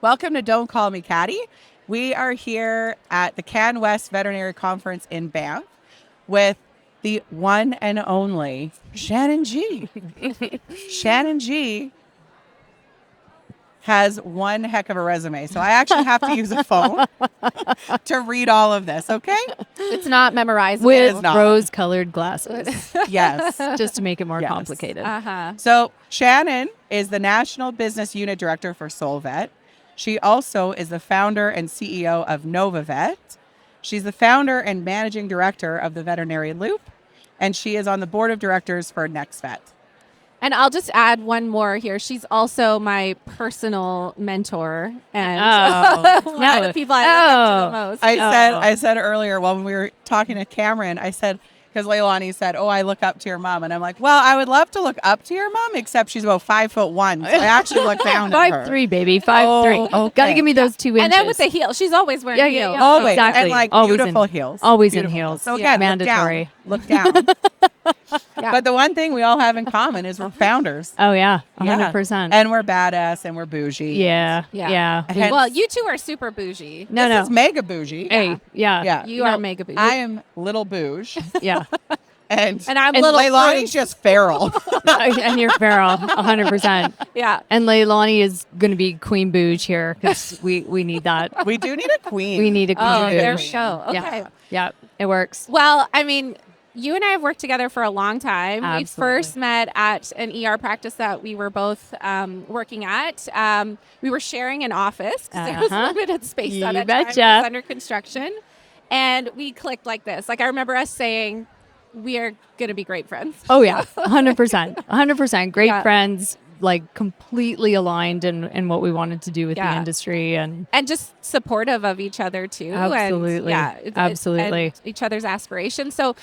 Welcome to Don't Call Me Caddy. We are here at the CanWest Veterinary Conference in Banff with the one and only Shannon G. Shannon G has one heck of a resume, so I actually have to use a phone to read all of this, okay? It's not memorizable. With rose-colored glasses. Yes. Just to make it more complicated. So Shannon is the National Business Unit Director for Solvet. She also is the founder and CEO of NovaVet. She's the founder and managing director of the Veterinary Loop, and she is on the board of directors for NextVet. And I'll just add one more here. She's also my personal mentor, and one of the people I look up to the most. I said earlier when we were talking to Cameron, I said, because Leilani said, "Oh, I look up to your mom," and I'm like, "Well, I would love to look up to your mom, except she's about 5'1", so I actually look down at her. 5'3", baby, 5'3". Okay. Gotta give me those 2 inches. And then with the heel, she's always wearing heels. Always, exactly. and like Always beautiful in, heels. Always Beautiful. in heels. So again, mandatory. Look down. But the one thing we all have in common is we're founders. Oh yeah, 100%. And we're badass and we're bougie. Yeah. Well, you two are super bougie. This is mega bougie. Hey, yeah. You are mega bougie. I am little bouge. Yeah. And I'm little Leilani's just feral. And you're feral, 100%. Yeah. And Leilani is going to be Queen Bouge here because we need that. We do need a queen. We need a Queen Bouge. Their show. Okay. Yeah, it works. Well, I mean, you and I have worked together for a long time. Absolutely. We first met at an ER practice that we were both working at. We were sharing an office because there was limited space on it. It was under construction. And we clicked like this. Like, I remember us saying, we are going to be great friends. Oh, yeah. 100%. 100%. Great friends, like completely aligned in what we wanted to do with the industry. And just supportive of each other, too. Absolutely. And, absolutely. And each other's aspirations. So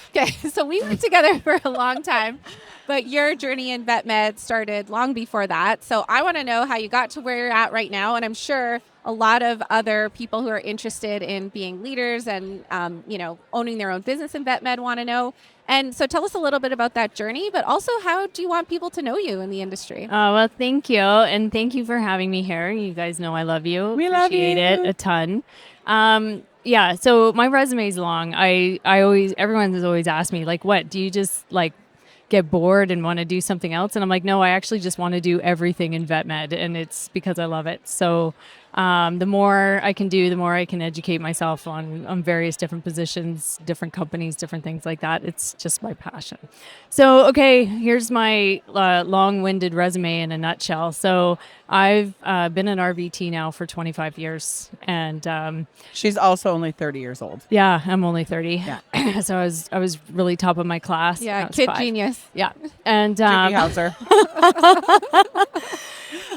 we were together for a long time. But your journey in vet med started long before that. So I want to know how you got to where you're at right now. And I'm sure a lot of other people who are interested in being leaders and, owning their own business in vet med want to know. And so tell us a little bit about that journey, but also how do you want people to know you in the industry? Well, thank you. And thank you for having me here. You guys know I love you. We love you. Appreciate it a ton. So my resume is long. Everyone has always asked me, like, what, do you just like get bored and want to do something else? And I'm like, no, I actually just want to do everything in vet med, and it's because I love it. So the more I can do, the more I can educate myself on various different positions, different companies, different things like that. It's just my passion. So, okay, here's my long-winded resume in a nutshell. So I've been an RVT now for 25 years. And she's also only 30 years old. Yeah, I'm only 30. Yeah. So I was really top of my class. Yeah, kid genius. Yeah. And Jimmy Hauser.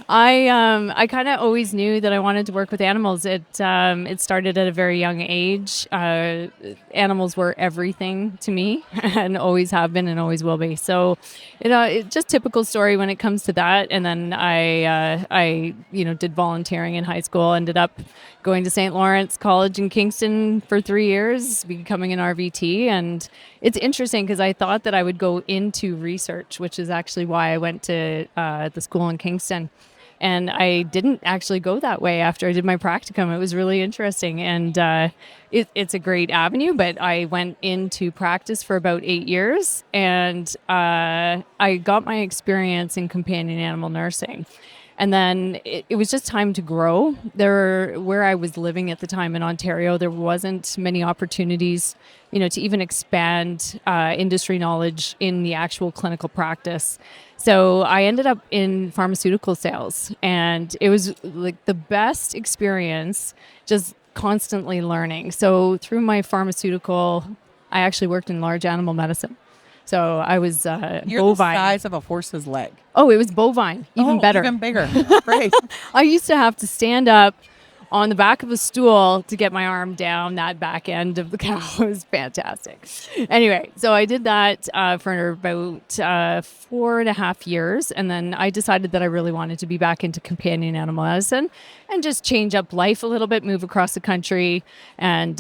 I kind of always knew that I wanted to work with animals. It started at a very young age. Animals were everything to me, and always have been, and always will be. So, it's just typical story when it comes to that. And then I did volunteering in high school. Ended up going to St. Lawrence College in Kingston for 3 years, becoming an RVT. And it's interesting because I thought that I would go into research, which is actually why I went to the school in Kingston. And I didn't actually go that way after I did my practicum. It was really interesting. And it's a great avenue, but I went into practice for about 8 years. And I got my experience in companion animal nursing. And then it was just time to grow. Where I was living at the time in Ontario, there wasn't many opportunities, to even expand industry knowledge in the actual clinical practice. So I ended up in pharmaceutical sales, and it was like the best experience, just constantly learning. So through my pharmaceutical, I actually worked in large animal medicine. So I was You're bovine. The size of a horse's leg. Oh, it was bovine. Even better. Even bigger. Great. I used to have to stand up on the back of a stool to get my arm down that back end of the cow. It was fantastic. Anyway, so I did that for about 4.5 years. And then I decided that I really wanted to be back into companion animal medicine and just change up life a little bit, move across the country and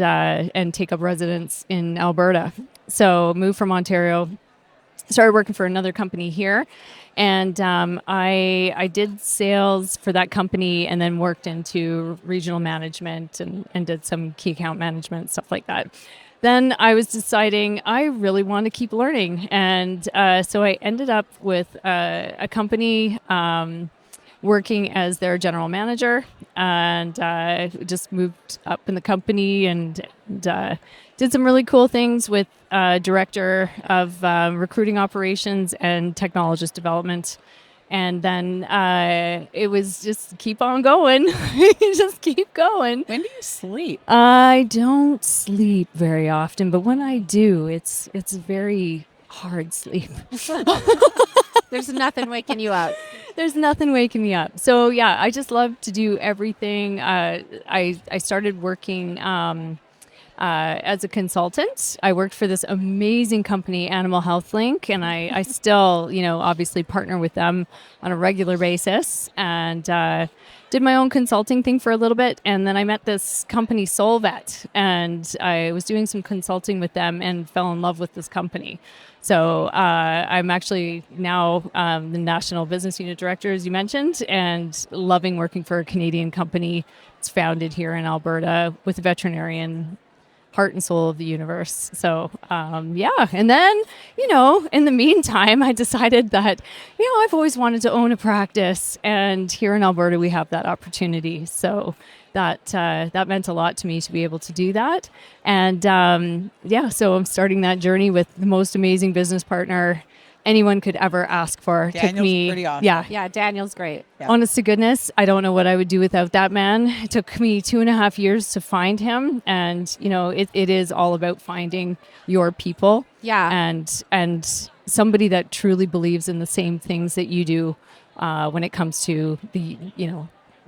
take up residence in Alberta. So moved from Ontario started working for another company here. And I did sales for that company and then worked into regional management and did some key account management, stuff like that. Then I was deciding I really want to keep learning. And so I ended up with a company working as their general manager, and just moved up in the company and did some really cool things with director of recruiting operations and technologist development. And then it was just keep on going. Just keep going. When do you sleep? I don't sleep very often, but when I do, it's very hard sleep. There's nothing waking you up. There's nothing waking me up. So yeah, I just love to do everything. I started working as a consultant. I worked for this amazing company, Animal Health Link, and I still, obviously partner with them on a regular basis, and did my own consulting thing for a little bit. And then I met this company, Solvet, and I was doing some consulting with them and fell in love with this company. So I'm actually now the National Business Unit Director, as you mentioned, and loving working for a Canadian company. It's founded here in Alberta with a veterinarian heart and soul of the universe. So, yeah. And then, in the meantime, I decided that, I've always wanted to own a practice. And here in Alberta, we have that opportunity. So that meant a lot to me to be able to do that. And so I'm starting that journey with the most amazing business partner anyone could ever ask for. Daniel's pretty awesome. Yeah, Daniel's great. Yeah. Honest to goodness, I don't know what I would do without that man. It took me 2.5 years to find him. And, it is all about finding your people. Yeah. And somebody that truly believes in the same things that you do when it comes to the,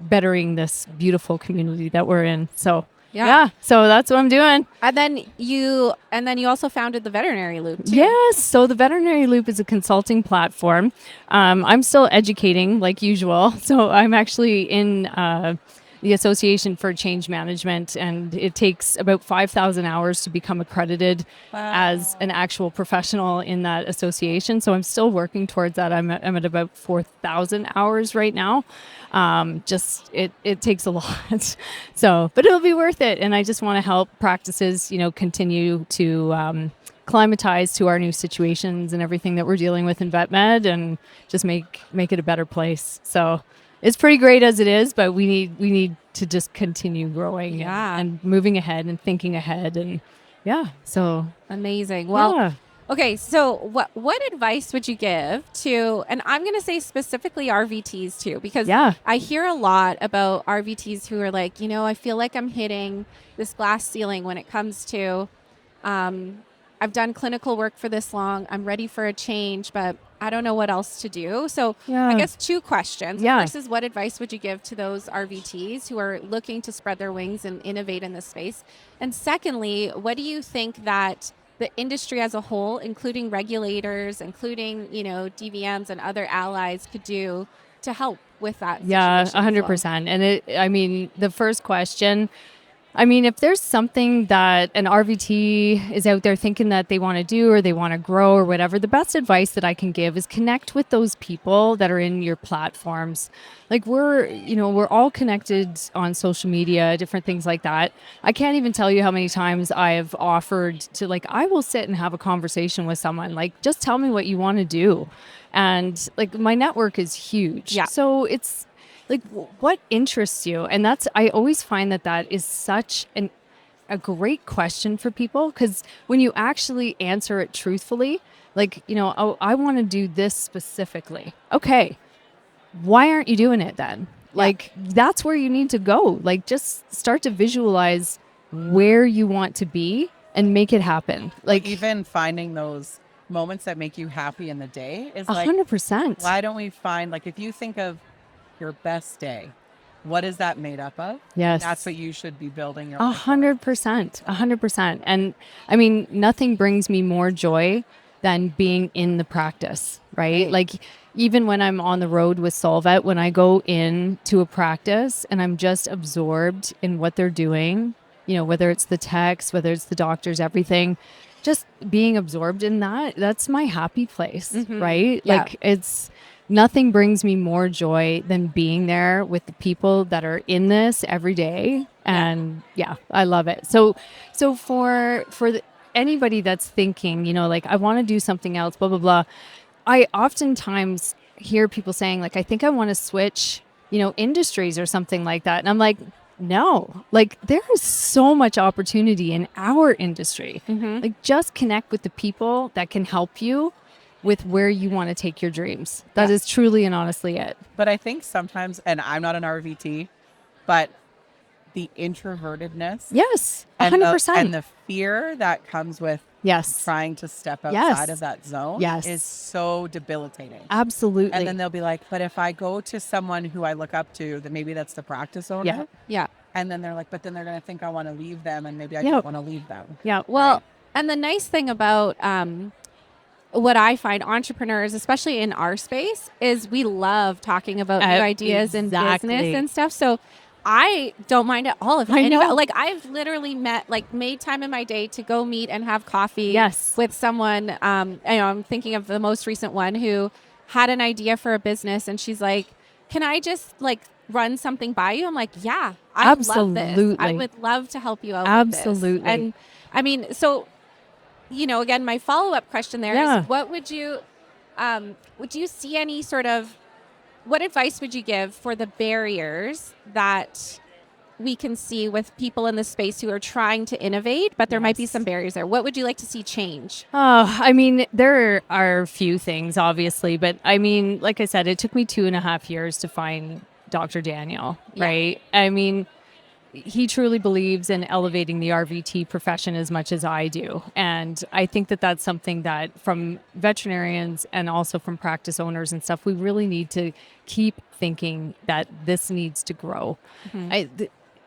bettering this beautiful community that we're in. So yeah, so that's what I'm doing. And then you also founded the Veterinary Loop too. Yes, so the Veterinary Loop is a consulting platform. I'm still educating like usual. So I'm actually in the Association for Change Management, and it takes about 5,000 hours to become accredited as an actual professional in that association. So I'm still working towards that. I'm at about 4,000 hours right now. It takes a lot. So, but it'll be worth it. And I just want to help practices, continue to climatize to our new situations and everything that we're dealing with in vet med, and just make it a better place. So it's pretty great as it is, but we need to just continue growing and moving ahead and thinking ahead, and so amazing. Well, okay, so what advice would you give to, and I'm going to say specifically RVTs too, because I hear a lot about RVTs who are like, I feel like I'm hitting this glass ceiling when it comes to, I've done clinical work for this long, I'm ready for a change, but I don't know what else to do. So I guess 2 questions. First is, what advice would you give to those RVTs who are looking to spread their wings and innovate in this space? And secondly, what do you think that the industry as a whole, including regulators, including, DVMs and other allies, could do to help with that? Yeah, 100%. And the first question, if there's something that an RVT is out there thinking that they want to do or they want to grow or whatever, the best advice that I can give is connect with those people that are in your platforms. Like we're all connected on social media, different things like that. I can't even tell you how many times I've offered to, I will sit and have a conversation with someone, just tell me what you want to do. And my network is huge. Yeah. So it's, what interests you? And I always find that is such a great question for people, because when you actually answer it truthfully, I want to do this specifically. Okay, why aren't you doing it then? That's where you need to go. Just start to visualize where you want to be and make it happen. Even finding those moments that make you happy in the day is 100%. Why don't we find, if you think of your best day, what is that made up of? Yes. That's what you should be building your 100%. 100%. And nothing brings me more joy than being in the practice, right? Even when I'm on the road with Solvet, when I go in to a practice and I'm just absorbed in what they're doing, whether it's the techs, whether it's the doctors, everything, just being absorbed in that's my happy place, right? Yeah. Like it's nothing brings me more joy than being there with the people that are in this every day. And I love it. So for anybody that's thinking, like I want to do something else, blah, blah, blah. I oftentimes hear people saying like, I think I want to switch, industries or something like that. And I'm like, no, like there is so much opportunity in our industry. Like just connect with the people that can help you with where you want to take your dreams. That is truly and honestly it. But I think sometimes, and I'm not an RVT, but the introvertedness. Yes, and 100%. And the fear that comes with trying to step outside of that zone is so debilitating. Absolutely. And then they'll be like, but if I go to someone who I look up to, then maybe that's the practice owner. Yeah. And then they're like, but then they're going to think I want to leave them, and maybe I don't want to leave them. Yeah. Well, and the nice thing about what I find entrepreneurs, especially in our space, is we love talking about new ideas and business and stuff. So I don't mind at all if anybody, like I've literally made time in my day to go meet and have coffee with someone. I'm thinking of the most recent one who had an idea for a business, and she's like, can I just run something by you? I'm like, yeah, I love this. I would love to help you out. Absolutely. With this. And I mean, so, again, my follow-up question there is, what would you see any sort of, what advice would you give for the barriers that we can see with people in the space who are trying to innovate, but there might be some barriers there? What would you like to see change? Oh, I mean, there are a few things, obviously, but I mean, like I said, it took me 2.5 years to find Dr. Daniel, right? I mean, he truly believes in elevating the RVT profession as much as I do. And I think that that's something that from veterinarians and also from practice owners and stuff, we really need to keep thinking that this needs to grow.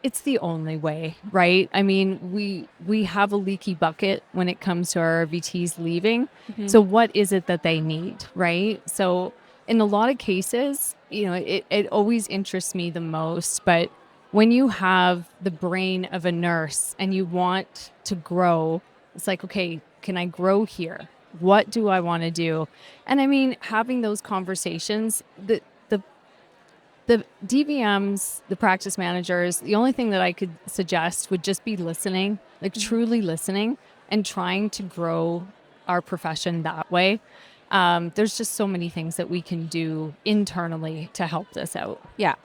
It's the only way, right? I mean, we have a leaky bucket when it comes to our RVTs leaving. So what is it that they need, right? So in a lot of cases, it always interests me the most, but when you have the brain of a nurse and you want to grow, it's like, okay, can I grow here? What do I want to do? And I mean, having those conversations, the DVMs, the practice managers, the only thing that I could suggest would just be listening, like truly listening and trying to grow our profession that way. There's just so many things that we can do internally to help this out. Yeah.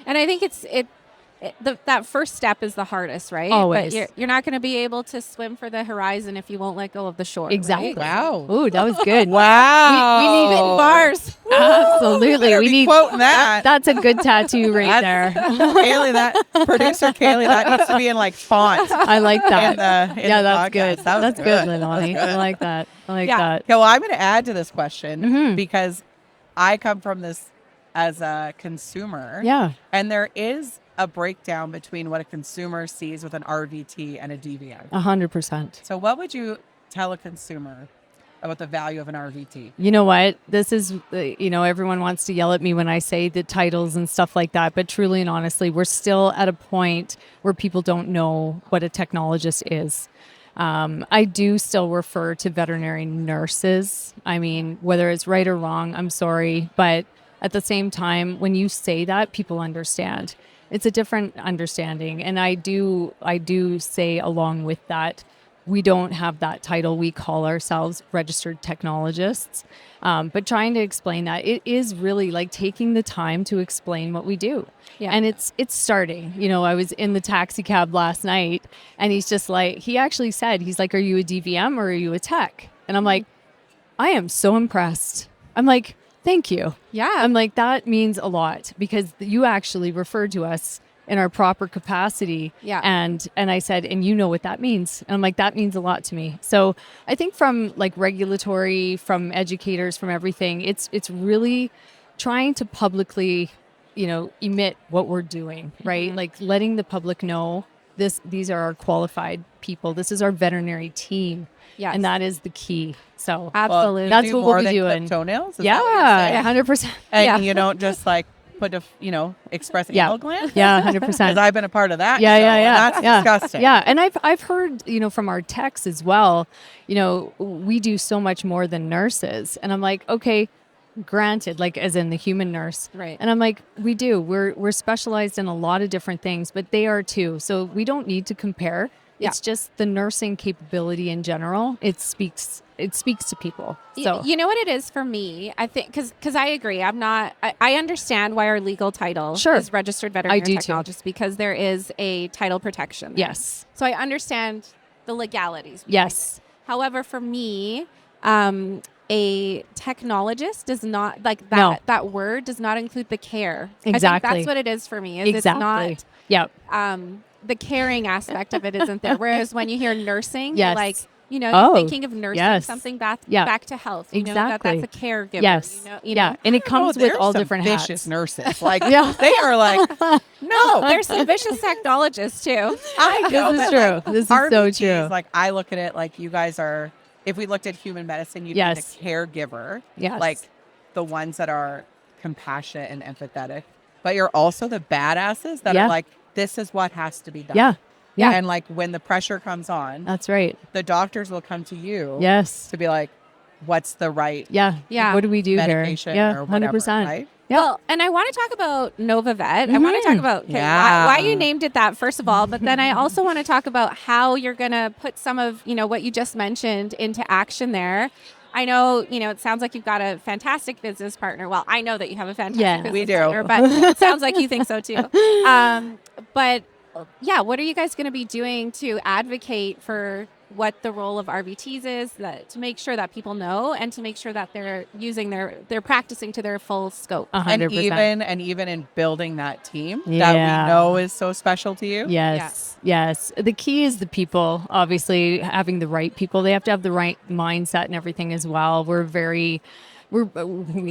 And I think that first step is the hardest, right? Always. But you're not going to be able to swim for the horizon if you won't let go of the shore. Exactly. Right? Wow. Ooh, that was good. Wow. We need bars. Absolutely. We need quoting that. That's a good tattoo right there. Kaylee, that producer Kaylee, that needs to be in font. I like that. That's good. That's good, Leilani. I like that. Okay, well, I'm going to add to this question because I come from this as a consumer. Yeah. And there is a breakdown between what a consumer sees with an RVT and a DVM. 100%. So what would you tell a consumer about the value of an RVT? You know what? This is, everyone wants to yell at me when I say the titles and stuff like that. But truly and honestly, we're still at a point where people don't know what a technologist is. I do still refer to veterinary nurses. I mean, whether it's right or wrong, I'm sorry. But at the same time, when you say that, people understand. It's a different understanding. And I do say along with that, we don't have that title. We call ourselves registered technologists. But trying to explain that, it is really like taking the time to explain what we do. Yeah. And it's starting. I was in the taxi cab last night and he's just like, he actually said, he's like, are you a DVM or are you a tech? And I'm like, I am so impressed. I'm like, thank you. Yeah. I'm like, that means a lot because you actually referred to us in our proper capacity. Yeah. And I said, and you know what that means. And I'm like, that means a lot to me. So I think from regulatory, from educators, from everything, it's really trying to publicly, emit what we're doing, right? Like letting the public know these are our qualified people. This is our veterinary team. Yes. And that is the key. So absolutely. that's what we'll be doing. Toenails? Yeah, 100%. And you don't just put to, express Yeah. anal gland? Yeah, Because 100%. I've been a part of that. Yeah, show, yeah, and yeah. that's yeah. disgusting. Yeah, and I've heard, from our techs as well, we do so much more than nurses. And I'm like, okay, granted, like as in the human nurse. Right. And I'm like, we do. We're specialized in a lot of different things, but they are too. So we don't need to compare. Yeah. It's just the nursing capability in general. It speaks to people. So You know what it is for me? I think because I agree. I understand why our legal title Sure. is registered veterinary I do too. technologist because there is a title protection there. yes. So I understand the legalities. behind Yes. it. However, for me, a technologist does not like that. No. That word does not include the care. I Exactly. think that's what it is for me. Is Exactly. It's Yep. not the caring aspect of it isn't there. Whereas when you hear nursing, Yes. you're like, you're Oh, thinking of nursing yes. something back Yeah. to health. You know, Exactly. that's a caregiver. Yes. You yeah. know? And it comes with there's all some different vicious hats. nurses. Like, Yeah. they are like, no. There's some vicious technologists too. I know. This is but, like, true. This is so RVTs, true. Like, I look at it like you guys are, if we looked at human medicine, you'd Yes. be the caregiver. Yes. Like, the ones that are compassionate and empathetic. But you're also the badasses that Yeah. are like, this is what has to be done. Yeah. Yeah. And like, when the pressure comes on, That's right. the doctors will come to you Yes. to be like, what's the right Yeah. Yeah. What do we do here? medication Yeah. or whatever, 100%. right? Yeah. Well, and I want to talk about NovaVet. I want to talk about Yeah. why you named it that, first of all, but then I also want to talk about how you're going to put some of, what you just mentioned into action there. I know, it sounds like you've got a fantastic business partner. Well, I know that you have a fantastic Yeah. business We do. partner, but it sounds like you think so too. But yeah, what are you guys going to be doing to advocate for what the role of RVTs is, to make sure that people know and to make sure that they're using they're practicing to their full scope? 100%. And even in building that team that Yeah. we know is so special to you. Yes. Yes. The key is the people, obviously having the right people. They have to have the right mindset and everything as well. We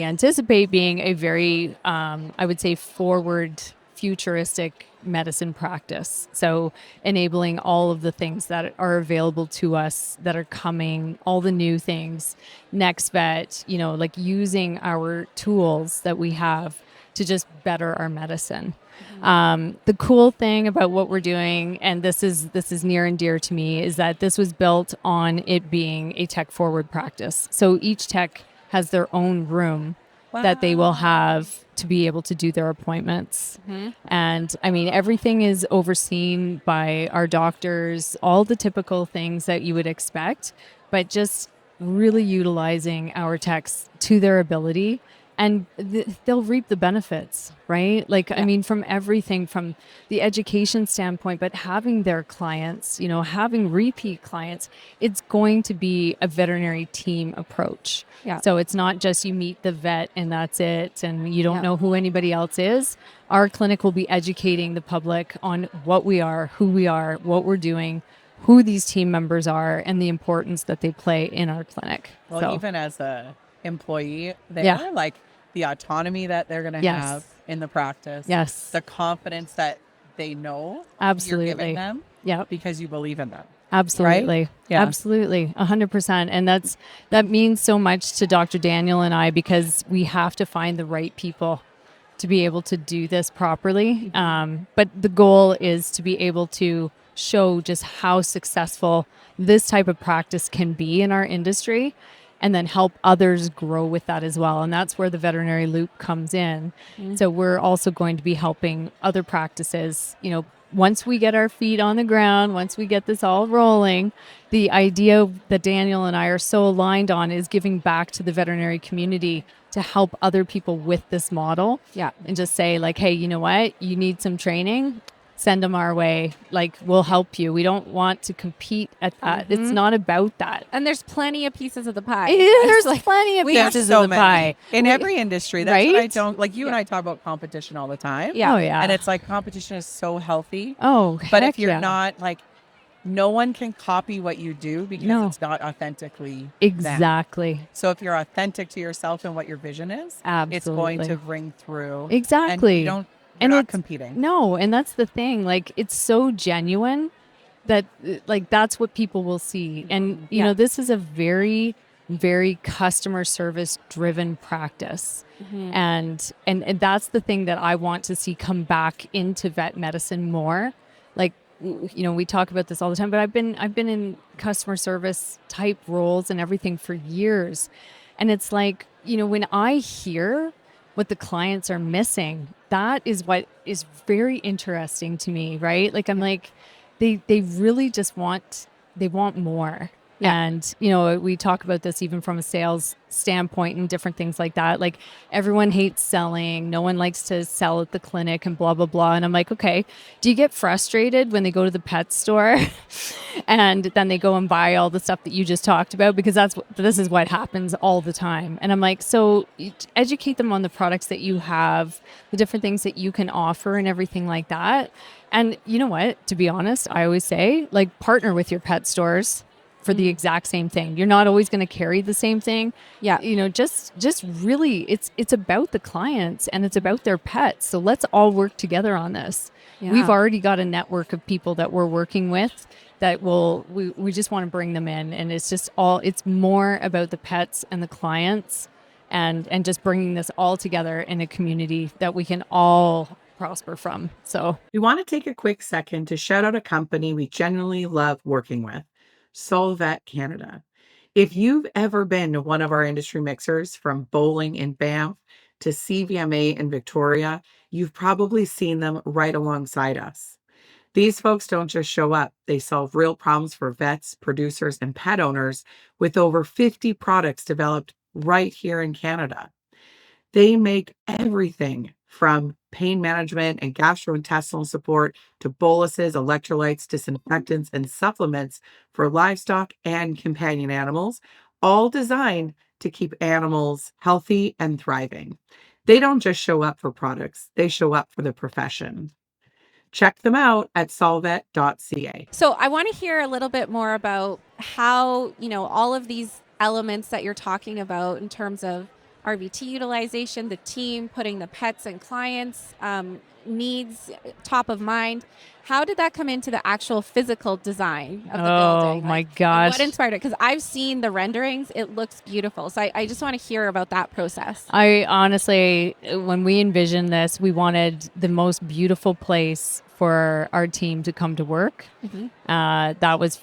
anticipate being a very, I would say, forward futuristic medicine practice. So enabling all of the things that are available to us that are coming, all the new things, NextVet, like using our tools that we have to just better our medicine. The cool thing about what we're doing, and this is near and dear to me, is that this was built on it being a tech forward practice. So each tech has their own room that they will have to be able to do their appointments. And I mean, everything is overseen by our doctors, all the typical things that you would expect, but just really utilizing our techs to their ability. And they'll reap the benefits, right? Like, I mean, from everything from the education standpoint, but having their clients, having repeat clients, it's going to be a veterinary team approach. Yeah. So it's not just you meet the vet and that's it, and you don't know who anybody else is. Our clinic will be educating the public on what we are, who we are, what we're doing, who these team members are, and the importance that they play in our clinic. Well, So, even as a employee there, Yeah. like the autonomy that they're going to Yes. have in the practice, yes, the confidence that they know you're absolutely. giving them Yep. because you believe in them. Absolutely. Yeah. Absolutely. 100%. And that means so much to Dr. Daniel and I, because we have to find the right people to be able to do this properly. But the goal is to be able to show just how successful this type of practice can be in our industry, and then help others grow with that as well. And that's where the veterinary loop comes in. So we're also going to be helping other practices, once we get our feet on the ground, once we get this all rolling, the idea that Daniel and I are so aligned on is giving back to the veterinary community to help other people with this model. Yeah. And just say like, hey, you know what? You need some training? Send them our way. Like, we'll help you. We don't want to compete at that. It's not about that. And there's plenty of pieces of the pie. There's plenty of We have pieces so of the many pie. in every industry. That's what I Right? don't like. You and I talk about competition all the time. Yeah. Oh, yeah. And it's like competition is so healthy. Oh, But heck if you're yeah. not like, no one can copy what you do because No. it's not authentically them. Exactly. So if you're authentic to yourself and what your vision is, it's going Absolutely. to ring through. Exactly. And you're And not it's- competing. No, and that's the thing. Like, it's so genuine that like that's what people will see. And you know, this is a very very customer service driven practice. And that's the thing that I want to see come back into vet medicine more. Like, we talk about this all the time, but I've been in customer service type roles and everything for years. And it's like, when I hear what the clients are missing, that is what is very interesting to me, right? Like, I'm like, they really just want more. Yeah. And, we talk about this even from a sales standpoint and different things like that. Like, everyone hates selling. No one likes to sell at the clinic and blah, blah, blah. And I'm like, okay, do you get frustrated when they go to the pet store and then they go and buy all the stuff that you just talked about? Because this is what happens all the time. And I'm like, so educate them on the products that you have, the different things that you can offer and everything like that. And you know what? To be honest, I always say, like, partner with your pet stores for the exact same thing. You're not always going to carry the same thing. Yeah. Just really, it's about the clients and it's about their pets. So let's all work together on this. Yeah. We've already got a network of people that we're working with that we just want to bring them in. And it's more about the pets and the clients and just bringing this all together in a community that we can all prosper from. So We want to take a quick second to shout out a company we genuinely love working with, Solvet Canada. If you've ever been to one of our industry mixers, from bowling in Banff to CVMA in Victoria, you've probably seen them right alongside us. These folks don't just show up. They solve real problems for vets, producers, and pet owners with over 50 products developed right here in Canada. They make everything from pain management and gastrointestinal support to boluses, electrolytes, disinfectants, and supplements for livestock and companion animals, all designed to keep animals healthy and thriving. They don't just show up for products, they show up for the profession. Check them out at solvet.ca. So I want to hear a little bit more about how, all of these elements that you're talking about in terms of RVT utilization, the team, putting the pets and clients' needs top of mind. How did that come into the actual physical design of the building? Oh my gosh. What inspired it? Because I've seen the renderings. It looks beautiful. So I just want to hear about that process. I honestly, when we envisioned this, we wanted the most beautiful place for our team to come to work. That was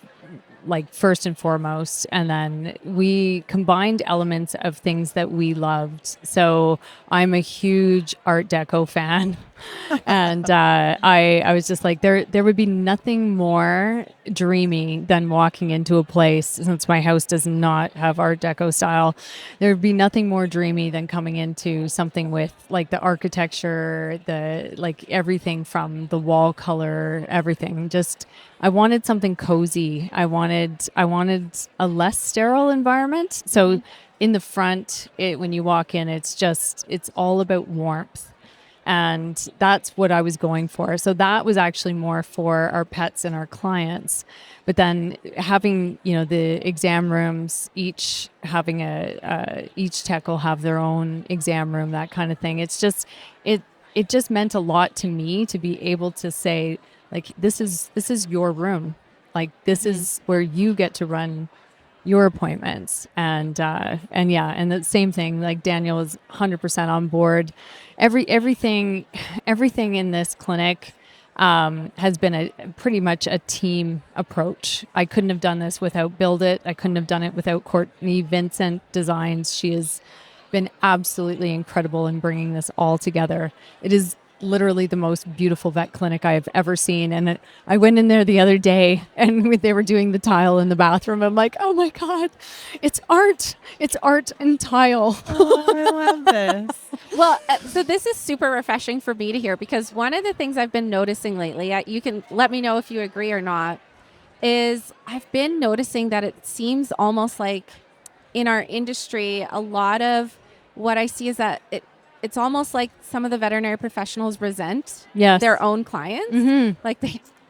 like first and foremost. And then we combined elements of things that we loved. So I'm a huge Art Deco fan. And I was just like, there would be nothing more dreamy than walking into a place, since my house does not have Art Deco style. There would be nothing more dreamy than coming into something with like the architecture, like everything from the wall color, everything. Just, I wanted something cozy. I wanted a less sterile environment. So in the front, when you walk in, it's all about warmth. And that's what I was going for. So that was actually more for our pets and our clients. But then having, the exam rooms, each having each tech will have their own exam room, that kind of thing. It's just, it just meant a lot to me to be able to say, like, this is your room. Like, this is where you get to run your appointments. And the same thing, like Daniel was 100% on board. Everything in this clinic has been pretty much a team approach. I couldn't have done this without Build It. I couldn't have done it without Courtney Vincent Designs. She has been absolutely incredible in bringing this all together. It is literally the most beautiful vet clinic I have ever seen. And I went in there the other day and they were doing the tile in the bathroom. I'm like, oh my God, it's art. It's art and tile. Oh, I love this. Well, so this is super refreshing for me to hear, because one of the things I've been noticing lately, you can let me know if you agree or not, is I've been noticing that it seems almost like in our industry, a lot of what I see is that it's almost like some of the veterinary professionals resent their own clients. Like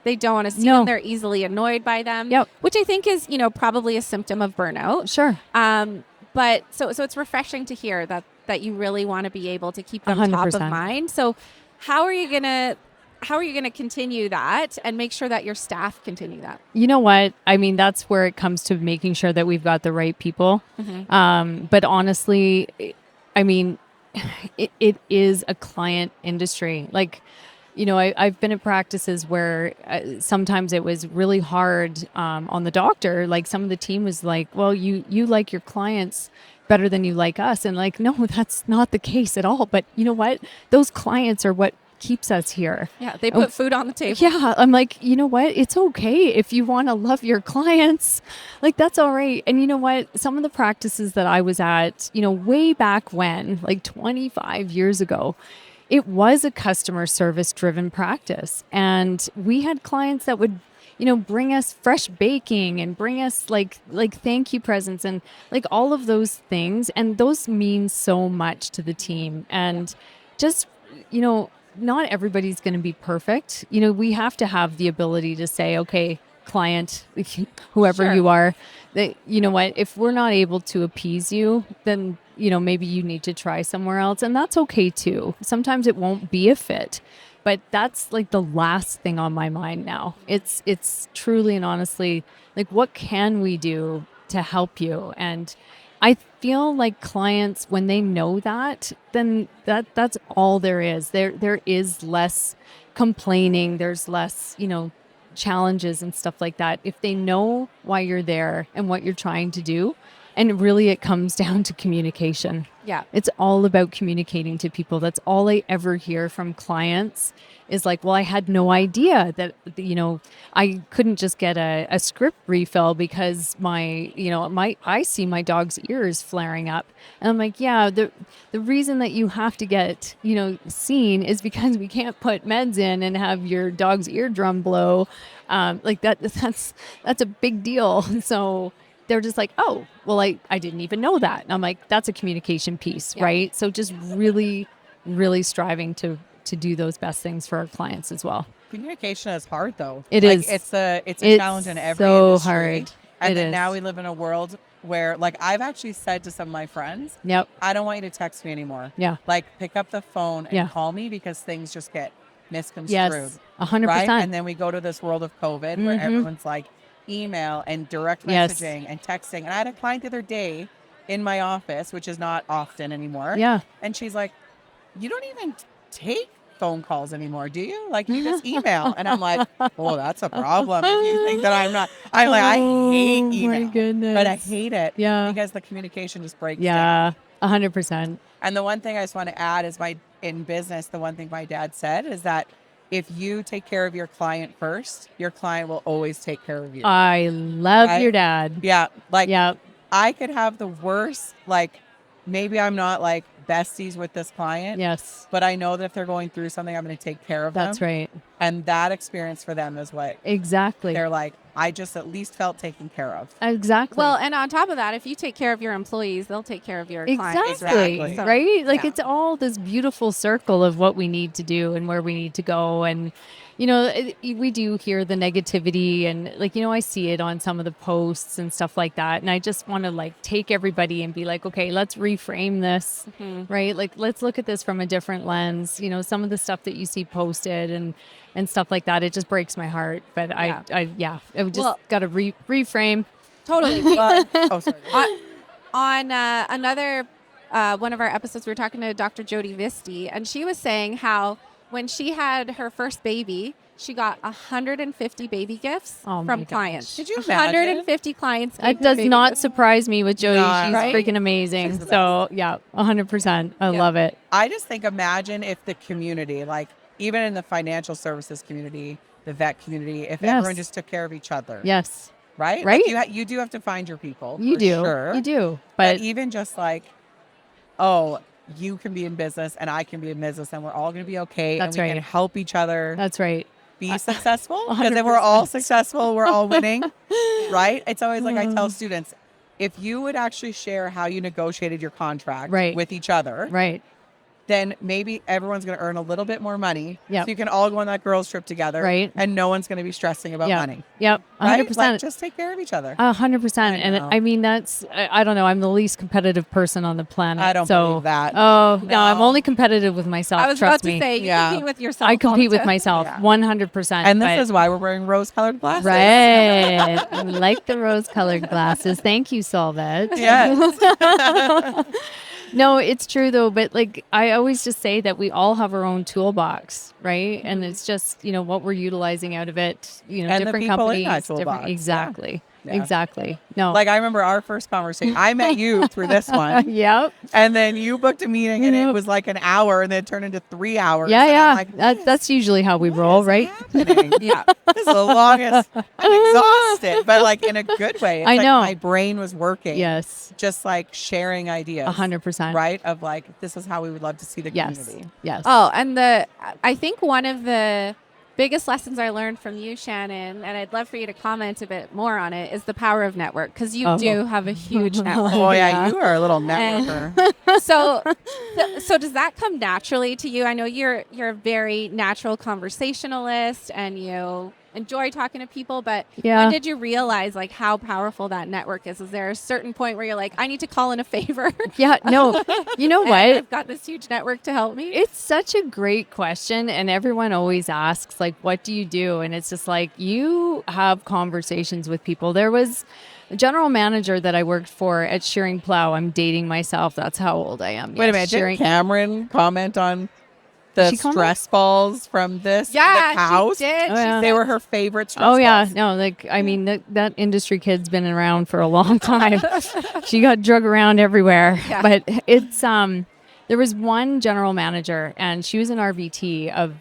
they don't want to see them. They're easily annoyed by them, which I think is, probably a symptom of burnout. Sure. But so it's refreshing to hear that you really want to be able to keep them 100%. top of mind. So how are you going to how are you going to continue that and make sure that your staff continue that? You know what? I mean, that's where it comes to making sure that we've got the right people. But honestly, I mean, it is a client industry. Like, I've been at practices where sometimes it was really hard on the doctor. Like some of the team was like, well, you like your clients better than you like us. And like, no, that's not the case at all. But you know what? Those clients are what keeps us here. Yeah, they put food on the table. Yeah, I'm like, you know what? It's okay if you want to love your clients. Like, that's all right. And you know what? Some of the practices that I was at, way back when, like 25 years ago, it was a customer service driven practice. And we had clients that would, bring us fresh baking and bring us like thank you presents and like all of those things. And those mean so much to the team. And just, not everybody's going to be perfect. We have to have the ability to say, okay, client, whoever Sure. you are, that, you know what, if we're not able to appease you, then, maybe you need to try somewhere else. And that's okay too. Sometimes it won't be a fit, but that's like the last thing on my mind now. It's truly and honestly, like, what can we do to help you? And I feel like clients, when they know that, then that's all there is. There is less complaining. There's less, challenges and stuff like that. If they know why you're there and what you're trying to do, and really it comes down to communication. Yeah. It's all about communicating to people. That's all I ever hear from clients is like, well, I had no idea that, I couldn't just get a script refill because I see my dog's ears flaring up. And I'm like, yeah, the reason that you have to get, seen is because we can't put meds in and have your dog's eardrum blow. Like that's a big deal. So they're just like, oh, well, I didn't even know that. And I'm like, that's a communication piece, right? So just really, really striving to do those best things for our clients as well. Communication is hard though. It Like, is. It's a It's challenge in every so industry. hard. And It then is. now we live in a world where, like, I've actually said to some of my friends, Yep. I don't want you to text me anymore. Yeah. Like, pick up the phone and Yeah. call me because things just get misconstrued. Yes. 100%. Right? And then we go to this world of COVID where Mhm. everyone's like email and direct Yes. messaging and texting. And I had a client the other day in my office, which is not often anymore. Yeah. And she's like, you don't even take phone calls anymore, do you? Like, you just email. And I'm like, oh, that's a problem. If you think that I'm not, I'm like, I hate Oh, email. my goodness. But I hate it Yeah. because the communication just breaks down. Yeah. 100%. And the one thing I just want to add is in business, the one thing my dad said is that if you take care of your client first, your client will always take care of you. I love Right? your dad. Yeah. Like, Yeah. I could have the worst, like, maybe I'm not like besties with this client, Yes. but I know that if they're going through something, I'm going to take care of them. That's right. And that experience for them is what Exactly. they're like, I just at least felt taken care of. Exactly. Well, and on top of that, if you take care of your employees, they'll take care of your clients. Exactly. Exactly. So, Right? Like, yeah. it's all this beautiful circle of what we need to do and where we need to go. And, we do hear the negativity and, like, I see it on some of the posts and stuff like that. And I just want to, like, take everybody and be like, okay, let's reframe this, right? Like, let's look at this from a different lens. Some of the stuff that you see posted and stuff like that, it just breaks my heart. But I just Well- got to reframe. Totally. Oh, sorry. On another one of our episodes, we were talking to Dr. Jody Visti, and she was saying how when she had her first baby, she got 150 baby gifts Oh my from gosh. clients. Did you imagine? 150 clients. That gave her does baby not gifts. surprise me with Jody. No, She's right? freaking amazing. She's the So, yeah, 100%. I Yeah. love it. I just think, imagine if the community, like even in the financial services community, the vet community, if Yes. everyone just took care of each other, Yes, right? Right? Like you do have to find your people. you for do. Sure. You do. But But even just like, oh, you can be in business and I can be in business and we're all going to be okay. That's and we can right. help each other that's right. be successful. Because if we're all successful, we're all winning, right? It's always like I tell students, if you would actually share how you negotiated your contract Right. with each other, Right. then maybe everyone's going to earn a little bit more money. Yep. So you can all go on that girls trip together. Right. And no one's going to be stressing about Yep. money. Yep. 100%. Right? Like, just take care of each other. 100%. And know. I mean, I don't know. I'm the least competitive person on the planet. I don't believe that. Oh, no, I'm No. only competitive with myself. I was Trust about to me. say, you Yeah. compete with yourself. I all compete the with time. myself Yeah. 100%. And this but- is why we're wearing rose-colored glasses. Right. I like the rose-colored glasses. Thank you, Solvet. Yes. No, it's true though. But like, I always just say that we all have our own toolbox, right? And it's just, what we're utilizing out of it, And the different people in companies. that toolbox. Different, Yeah. exactly. Yeah. Exactly. No. Like I remember our first conversation. I met you through this one. Yep. And then you booked a meeting and it Yep. was like an hour and then it turned into 3 hours. Yeah, And I'm yeah. like, That's usually how we roll, right? happening? Yeah. This is the longest. I'm exhausted, but like in a good way. It's I like know. my brain was working. Yes. Just like sharing ideas. 100%. Right? Of like, this is how we would love to see the Yes. community. Yes. Oh, and I think one of the biggest lessons I learned from you, Shannon, and I'd love for you to comment a bit more on it, is the power of network, because you do have a huge network. Oh yeah, Yeah. you are a little networker. So does that come naturally to you? I know you're a very natural conversationalist and you enjoy talking to people, but Yeah. when did you realize like how powerful that network is? Is there a certain point where you're like, I need to call in a favor? Yeah. No. You know And what? I've got this huge network to help me. It's such a great question. And everyone always asks, like, what do you do? And it's just like, you have conversations with people. There was a general manager that I worked for at Shearing Plow. I'm dating myself. That's how old I am. Wait a Yes, minute. Shearing- Did Cameron comment on the She comment? stress balls from this? Yeah, the cows? she did. Oh, She yeah. said- They were her favorite stress Oh yeah, balls. no, like I mean that industry kid's been around for a long time. She got drug around everywhere. Yeah. But it's there was one general manager and she was an RVT of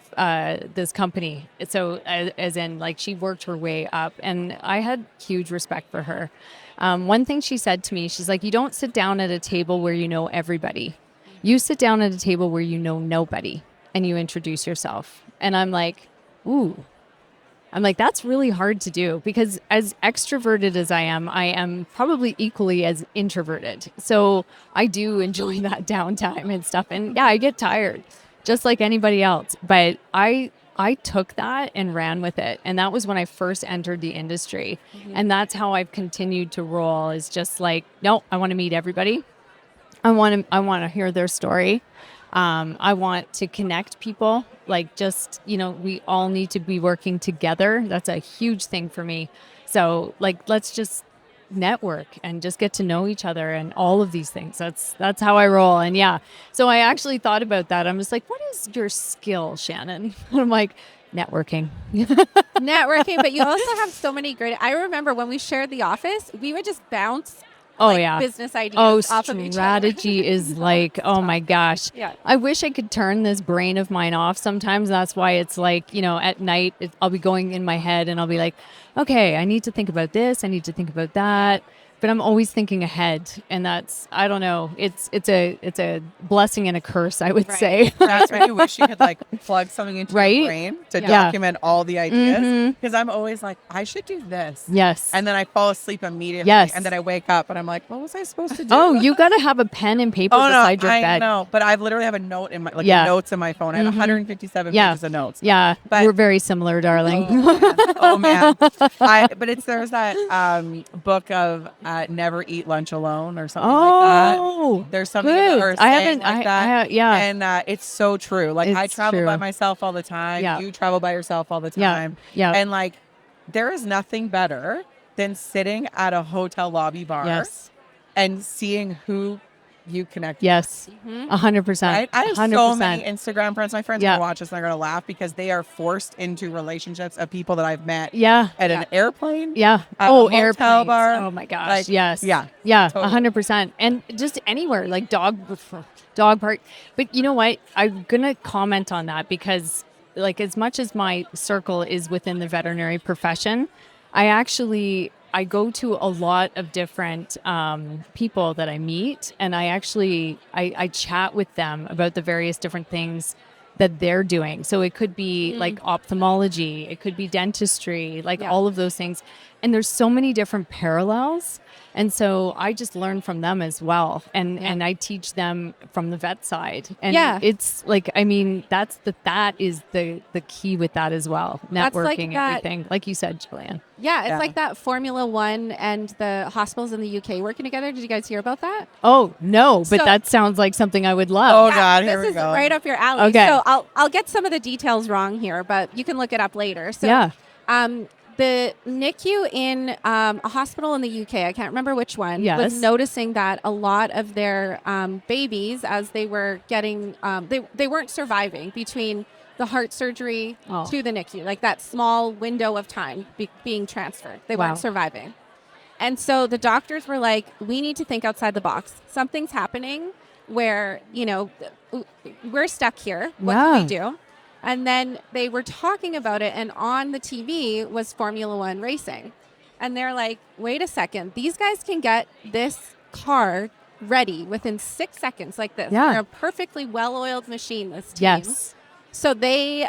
this company. So as in like she worked her way up and I had huge respect for her. One thing she said to me, she's like, you don't sit down at a table where you know everybody. You sit down at a table where you know nobody and you introduce yourself. And I'm like, ooh. I'm like, that's really hard to do because as extroverted as I am probably equally as introverted. So I do enjoy that downtime and stuff. And yeah, I get tired just like anybody else. But I took that and ran with it. And that was when I first entered the industry. And that's how I've continued to roll is just like, no, I want to meet everybody. I want to hear their story. I want to connect people. Like just, we all need to be working together. That's a huge thing for me. So like, let's just network and just get to know each other and all of these things. That's how I roll. And yeah, so I actually thought about that. I'm just like, what is your skill, Shannon? And I'm like, networking. networking, but you also have so many great. I remember when we shared the office, we would just bounce. Oh like, yeah. business ideas Oh, off of each other. strategy is like, oh my gosh. Yeah. I wish I could turn this brain of mine off sometimes. That's why it's like, at night, I'll be going in my head and I'll be like, okay, I need to think about this. I need to think about that. But I'm always thinking ahead. And that's, I don't know. It's a blessing and a curse, I would Right. say. That's when you wish you could like plug something into Right? your brain to Yeah. document all the ideas. Mhm. Because I'm always like, I should do this. Yes. And then I fall asleep immediately. Yes. And then I wake up and I'm like, what was I supposed to do? Oh, you got to have a pen and paper Oh, no, beside your I bed. know. But I literally have a note in my, like Yeah. notes in my phone. I have Mhm. 157 Yeah. pages of notes. Yeah. But- We're very similar, darling. Oh man. But there's that book of Never Eat Lunch Alone or something like that. Oh, There's something good. or a I saying haven't. like that. yeah. And it's so true. Like I It's travel by true. myself all the time. Yeah. You travel by yourself all the Yeah. time. Yeah. And like there is nothing better than sitting at a hotel lobby bar Yes. and seeing who you connect with. Yes. Mhm. 100%. Right? I have 100%. so many Instagram friends. My friends are Yeah. gonna watch this and they're gonna laugh because they are forced into relationships of people that I've met Yeah. at an airplane. Yeah. At a Oh, hotel airplanes. bar. Oh my gosh. Like, yes. yeah, Yeah. totally. 100%. And just anywhere, like dog park. But you know what? I'm gonna comment on that because, like, as much as my circle is within the veterinary profession, I go to a lot of different people that I meet, and I chat with them about the various different things that they're doing. So it could be like ophthalmology, it could be dentistry, like all of those things. And there's so many different parallels. And so I just learn from them as well. And I teach them from the vet side. And it's like, I mean, that is the key with that as well. Networking, everything. Like you said, Julianne. Yeah, it's like that Formula One and the hospitals in the UK working together. Did you guys hear about that? Oh, no, but that sounds like something I would love. Oh, God, here we go. This is right up your alley. Okay. So I'll get some of the details wrong here, but you can look it up later. So, the NICU in a hospital in the UK, I can't remember which one, was noticing that a lot of their babies, as they were getting, they weren't surviving between the heart surgery to the NICU, like that small window of time being transferred. They weren't surviving. And so the doctors were like, we need to think outside the box. Something's happening where, we're stuck here. What can we do? And then they were talking about it, and on the TV was Formula One racing. And they're like, wait a second, these guys can get this car ready within 6 seconds like this. They're a perfectly well-oiled machine, this team. Yes. So they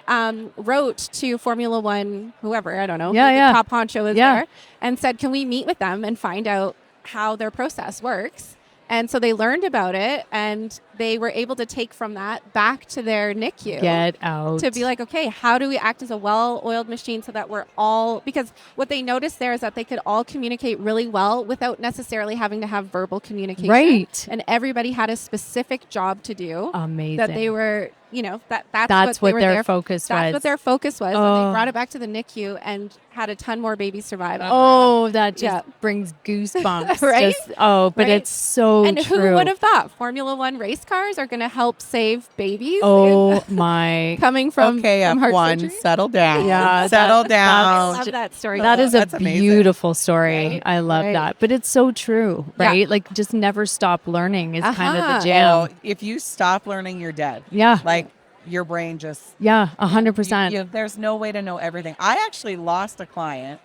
wrote to Formula One, whoever, I don't know, the top honcho was there, and said, can we meet with them and find out how their process works? And so they learned about it, and they were able to take from that back to their NICU. Get out. To be like, okay, how do we act as a well-oiled machine so that we're all... Because what they noticed there is that they could all communicate really well without necessarily having to have verbal communication. Right. And everybody had a specific job to do. Amazing. That they were... that's what their focus was. That's what their focus was. And they brought it back to the NICU and had a ton more babies survive. That just brings goosebumps. Right? But it's so and true. Who would have thought Formula One race cars are going to help save babies? Oh my! Coming from heart F1, surgery? settle down. Yeah, settle down. I love that story. That is That's a amazing. beautiful story. Right? I love that. But it's so true, right? Like just never stop learning is kind of the jam. Oh, if you stop learning, you're dead. Yeah. Like your brain just 100%. there's no way to know everything. I actually lost a client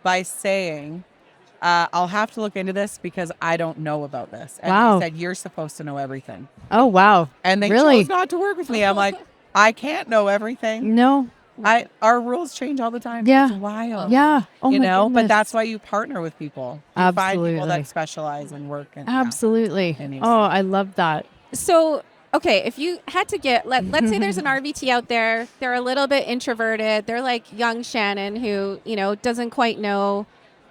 by saying, I'll have to look into this because I don't know about this. And Wow. they said, you're supposed to know everything. Oh wow. And they really chose not to work with me. I'm like, I can't know everything. no. Our rules change all the time. Yeah. It's wild. Yeah. Oh you my know, but goodness. that's why you partner with people. You find people Absolutely. that specialize and work. And, Absolutely. Anyways. Oh, I love that. So, okay, if you had to get, let's say there's an RVT out there, they're a little bit introverted, they're like young Shannon who, doesn't quite know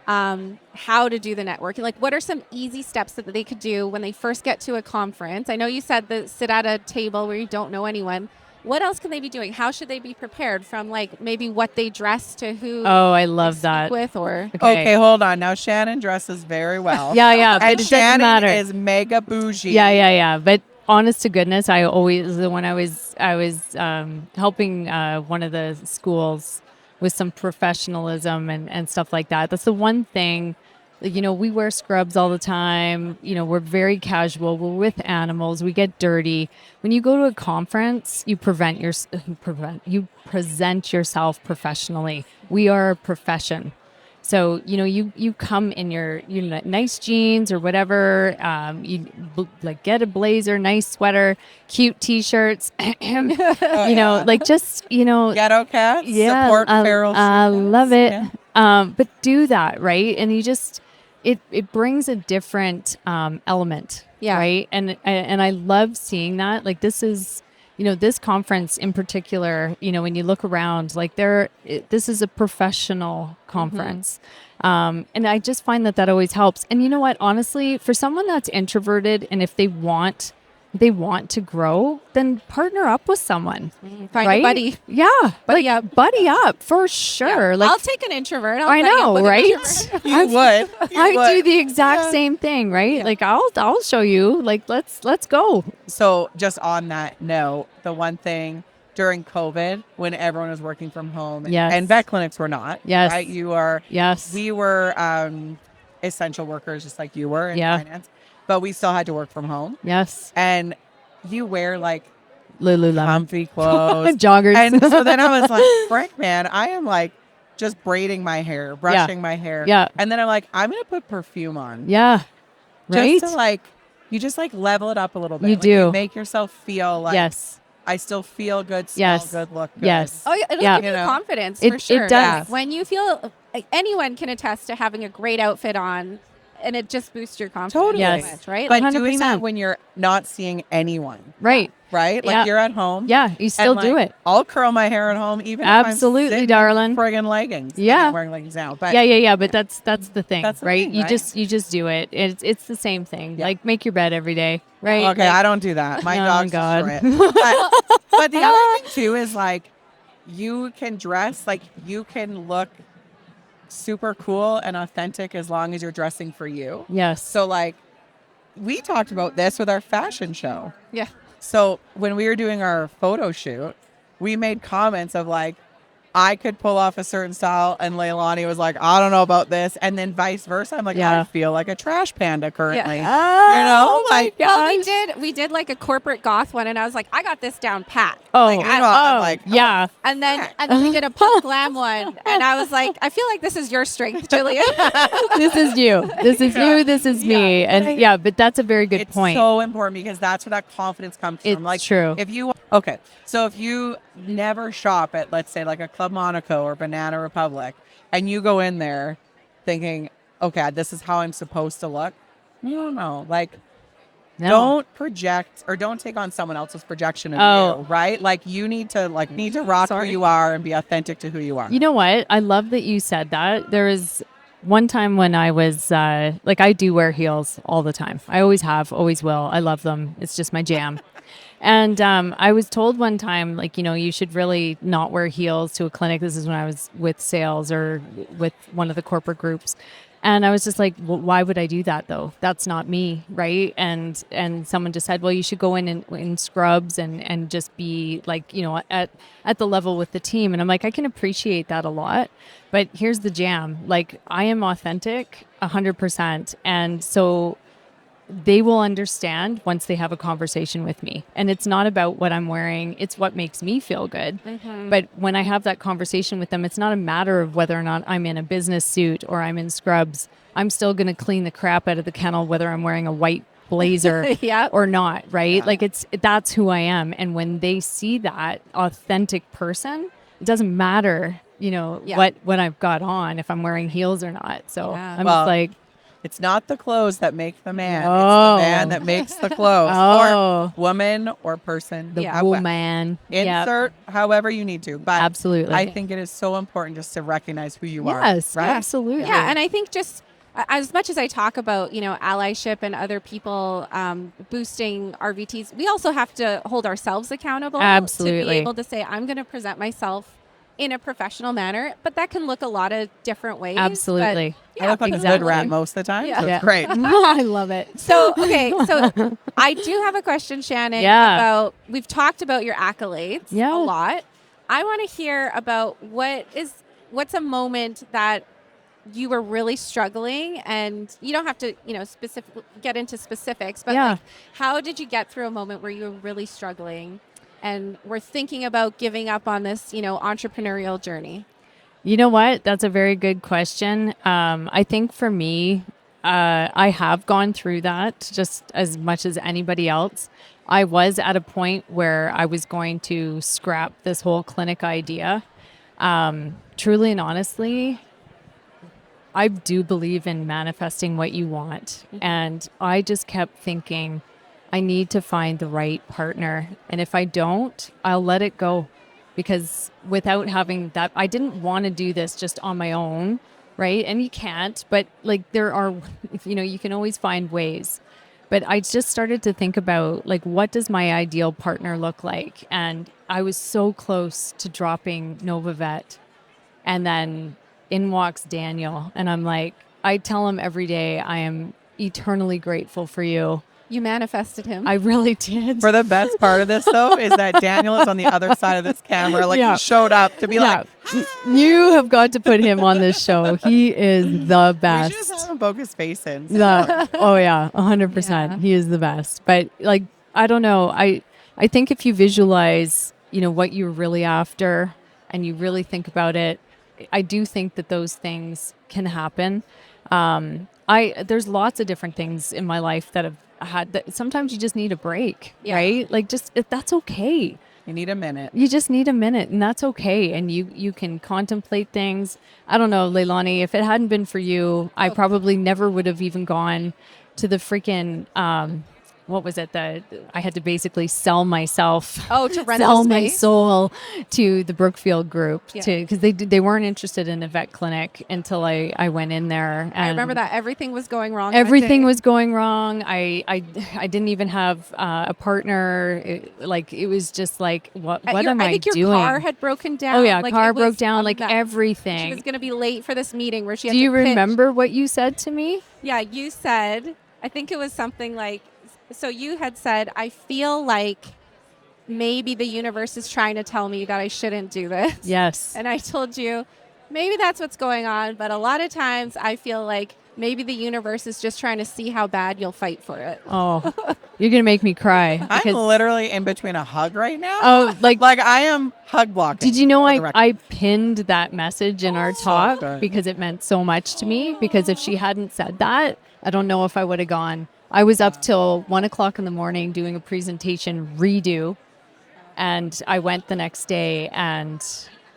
how to do the networking. Like, what are some easy steps that they could do when they first get to a conference? I know you said that sit at a table where you don't know anyone. What else can they be doing? How should they be prepared from like maybe what they dress to who I love that. with or Okay, hold on. Now Shannon dresses very well. Yeah, but And it Shannon doesn't matter. is mega bougie. Yeah. But honest to goodness, when I was helping one of the schools with some professionalism and stuff like that. That's the one thing. We wear scrubs all the time. We're very casual. We're with animals. We get dirty. When you go to a conference, you present yourself professionally. We are a profession. So, you come in your nice jeans or whatever. You get a blazer, nice sweater, cute T-shirts. Like just, Ghetto cats. yeah, Support feral I chickens. love it. Yeah. But do that, right? And you just, it brings a different element, right? And I love seeing that. Like this is, this conference in particular, when you look around, like this is a professional conference. And I just find that always helps. And you know what, honestly, for someone that's introverted and if they want to grow, then partner up with someone. find right? a buddy. Yeah. Buddy up. Buddy up for sure. Yeah. Like I'll take an introvert. I know, right? You would. I do the exact same thing, right? Yeah. Like I'll show you. Like let's go. So just on that note, the one thing during COVID when everyone was working from home and vet clinics were not. Yes. Right? We were essential workers just like you were in finance. But we still had to work from home. Yes. And you wear like Lululemon comfy clothes. joggers. And so then I was like, Frank, man, I am like just braiding my hair, brushing my hair. Yeah. And then I'm like, I'm going to put perfume on. Yeah. Right. Just to you just level it up a little bit. You Like, do. You make yourself feel like Yes. I still feel good, smell good, look good. Yes. Oh, yeah, it'll Yeah. give you You know? confidence It- for sure. it does. When you feel, anyone can attest to having a great outfit on and it just boosts your confidence. Totally. so Yes. much, right? But Like, doing 100%. that when you're not seeing anyone, Right. right? Like Yeah. you're at home. Yeah. You still and, do like, it. I'll curl my hair at home, even Absolutely, if I'm sitting darling. in friggin' leggings. I Yeah. mean, wearing leggings now, but Yeah. But that's the thing, That's the right? thing, You right? just do it. It's the same thing. Yeah. Like make your bed every day, right? okay, Like, I don't do that. My Oh, dogs God. destroy it. But the other thing too is like you can dress like you can look super cool and authentic as long as you're dressing for you. yes. So like we talked about this with our fashion show. yeah. So when we were doing our photo shoot, we made comments of like, I could pull off a certain style, and Leilani was like, I don't know about this, and then vice versa. I'm like, Yeah. I feel like a trash panda currently. Yeah. Oh, like, Well, we did like a corporate goth one, and I was like, I got this down pat. Oh, like, I'm like, oh, yeah. And then we did a punk glam one, and I was like, I feel like this is your strength, Julia. This is you. This is you. This is me. And yeah, but that's a very good it's point. so important because that's where that confidence comes from. It's Like, true. So if you never shop at, let's say, like a Club Monaco or Banana Republic, and you go in there thinking, okay, this is how I'm supposed to look. No. Like, No. don't project or don't take on someone else's projection of you, right? Like you need to rock who you are and be authentic to who you are. You know what? I love that you said that. There was one time when I was like, I do wear heels all the time. I always have, always will. I love them. It's just my jam. And I was told one time, like, you should really not wear heels to a clinic. This is when I was with sales or with one of the corporate groups. And I was just like, well, why would I do that though? That's not me, right? And someone just said, well, you should go in scrubs and just be like, at the level with the team. And I'm like, I can appreciate that a lot, but here's the jam. Like I am authentic 100%. And so they will understand once they have a conversation with me. And it's not about what I'm wearing. It's what makes me feel good. Mm-hmm. But when I have that conversation with them, it's not a matter of whether or not I'm in a business suit or I'm in scrubs. I'm still going to clean the crap out of the kennel, whether I'm wearing a white blazer Yep. or not. Right. Yeah. Like that's who I am. And when they see that authentic person, it doesn't matter, Yeah. what I've got on, if I'm wearing heels or not. So Yeah. I'm Well, just like, it's not the clothes that make the man. It's Oh. the man that makes the clothes. Oh. Or woman or person. the Yeah. woman. Yep. Insert however you need to. But Absolutely. I think it is so important just to recognize who you are. Yes, Right? absolutely. Yeah, and I think just as much as I talk about, allyship and other people boosting RVTs, we also have to hold ourselves accountable. To Absolutely. be able to say, I'm going to present myself in a professional manner, but that can look a lot of different ways. Absolutely. But, I look like a exactly. good rat most of the time. Yeah. So Yeah. it's great. I love it. So, okay, so I do have a question, Shannon, Yeah. about, we've talked about your accolades Yeah. a lot. I want to hear about what's a moment that you were really struggling, and you don't have to, get into specifics, but Yeah. like, how did you get through a moment where you were really struggling and were thinking about giving up on this, entrepreneurial journey? You know what? That's a very good question. I think for me, I have gone through that just as much as anybody else. I was at a point where I was going to scrap this whole clinic idea. Truly and honestly, I do believe in manifesting what you want. And I just kept thinking, I need to find the right partner. And if I don't, I'll let it go. Because without having that, I didn't want to do this just on my own, right? And you can't, but like there are, you can always find ways. But I just started to think about like, what does my ideal partner look like? And I was so close to dropping NovaVet. And then in walks Daniel. And I'm like, I tell him every day, I am eternally grateful for you. You manifested him. I really did. For the best part of this, though, is that Daniel is on the other side of this camera. Like, Yeah. he showed up to be like, You have got to put him on this show. He is the we best. should just have him poke his face in. Oh yeah, 100%. Yeah. He is the best. But like, I don't know. I think if you visualize, what you're really after, and you really think about it, I do think that those things can happen. There's lots of different things in my life that have had that. Sometimes you just need a break, Yeah. right? Like that's okay. You need a minute. You just need a minute, and that's okay. And you can contemplate things. I don't know, Leilani, if it hadn't been for you, I probably never would have even gone to the freaking what was it? I had to basically sell myself. Oh, to rent sell the my space? soul to the Brookfield group Yeah. because they weren't interested in a vet clinic until I went in there. And I remember that everything was going wrong. that everything day. was going wrong. I didn't even have a partner. It was just like, what am I I think your doing? car had broken down. Oh yeah, Like, car it was broke down. a Like mess. everything. She was going to be late for this meeting where she had Do to you pitch. remember what you said to me? Yeah, you said, I think it was something like, so you had said, I feel like maybe the universe is trying to tell me that I shouldn't do this. Yes. And I told you, maybe that's what's going on. But a lot of times I feel like maybe the universe is just trying to see how bad you'll fight for it. Oh, you're gonna make me cry. I'm because- literally in between a hug right now. oh, like I am hug blocking. did you know for the record. I pinned that message in our talk good. because it meant so much to me? Because if she hadn't said that, I don't know if I would have gone. I was up till 1 o'clock in the morning doing a presentation redo, and I went the next day and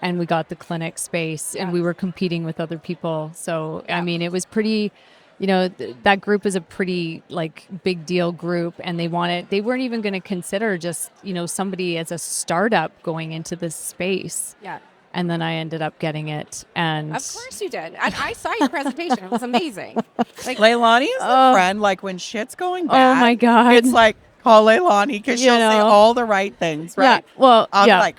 we got the clinic space and we were competing with other people. So I mean, it was pretty. That group is a pretty big deal group, and they weren't even going to consider just somebody as a startup going into this space. Yeah. And then I ended up getting it. And Of course you did. And I saw your presentation. It was amazing. Like, Leilani is the friend, like when shit's going bad. Oh my God. It's like, call Leilani because You she'll say know. all the right things, right? yeah, well, I'll yeah. be like,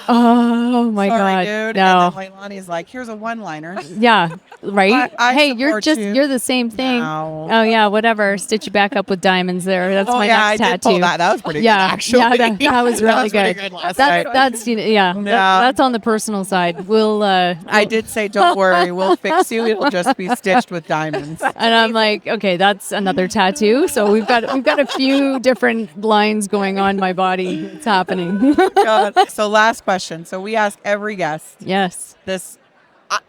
Oh my sorry, God. dude. No. And then Leilani's like, here's a one-liner. Yeah. Right. I Hey, you're support just you. you're the same thing. No. Oh yeah, whatever. Stitch you back up with diamonds there. That's Oh my yeah, I next did tattoo. pull that. That was pretty Yeah, good, actually. yeah, that was really pretty good. last night. That's that's on the personal side. We'll I did say, don't worry, we'll fix you. It'll just be stitched with diamonds. and I'm like, okay, that's another tattoo. So we've got a few different lines going on my body. It's happening. God. So last question. So we ask every guest Yes. this.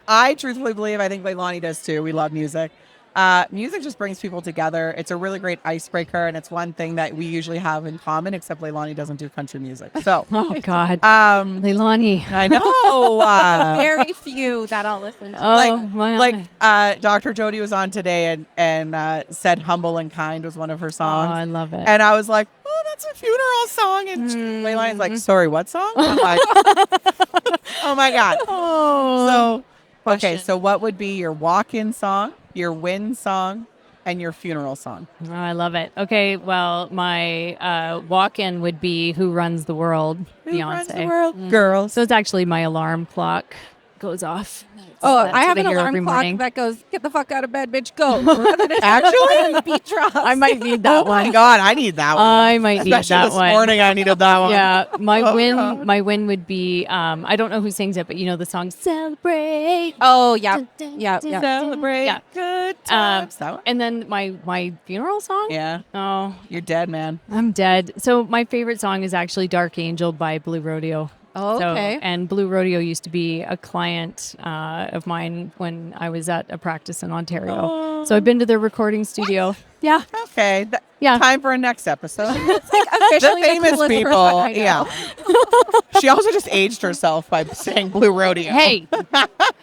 I truthfully believe, I think Leilani does too. We love music. Music just brings people together. It's a really great icebreaker, and it's one thing that we usually have in common, except Leilani doesn't do country music. So, Oh God. I Leilani. know. very few that I'll listen to. Oh my. Dr. Jody was on today and said "Humble and Kind" was one of her Oh, songs, I love it. and I was like, "Oh, that's a funeral song." And Leilani's like, "Sorry, what song?" I'm like, "Oh my God." Oh. So, okay, so what would be your walk-in song, your win song, and your funeral song? Oh, I love it. Okay, well, my walk-in would be "Who Runs the World," Who Beyonce. runs the world? Girls. So it's actually my alarm clock goes off. Oh, That's I have what an hear alarm every clock morning. that goes, get the fuck out of bed, bitch, go. Rather than Actually? beat drops. I might need that Oh my one. God, I need that one. I might need Especially that this one. morning, I needed that one. Yeah, my Oh, win. God. My win would be. I don't know who sings it, but you know the song "Celebrate." Oh, yeah. Yeah. Yeah. Celebrate Yeah. good times. That one? And then my funeral song. Yeah, Oh, you're dead, man. I'm dead. So my favorite song is actually "Dark Angel" by Blue Rodeo. Oh, So, okay. and Blue Rodeo used to be a client of mine when I was at a practice in Ontario. So I've been to their recording studio. Yeah. Okay, Yeah. time for a next episode. Officially The famous coolest people. person I know. Yeah. She also just aged herself by saying Blue Rodeo. Hey,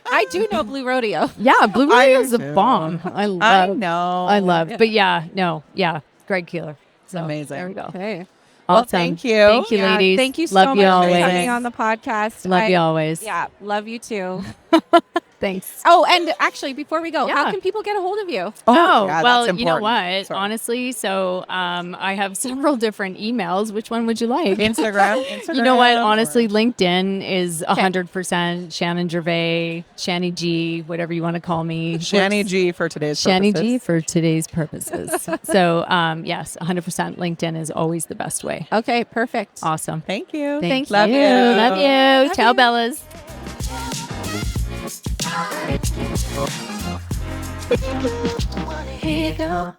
I do know Blue Rodeo. yeah, Blue I Rodeo is do a too. bomb. I I love. know. I love. But yeah, no, yeah, Greg Keeler. So amazing. There we go. Okay. Well, Awesome. thank you. Thank you, Yeah, ladies. thank you so love much you for always. coming on the podcast. Love you always. Yeah, love you too. Thanks. Oh, and actually, before we go, Yeah. how can people get a hold of you? Oh, yeah, well, that's you know important. what? Sorry. Honestly, so I have several different emails. Which one would you like? Instagram. You know what? or- Honestly, LinkedIn is 100% Shannon Gervais, Shanny G, whatever you want to call me. Shanny G for today's Shanny purposes. G for today's purposes. So, yes, 100% LinkedIn is always the best way. Okay, perfect. Awesome. Thank you. Thank Love you. you. Love you. Love Ciao, you. Bellas. Here you go.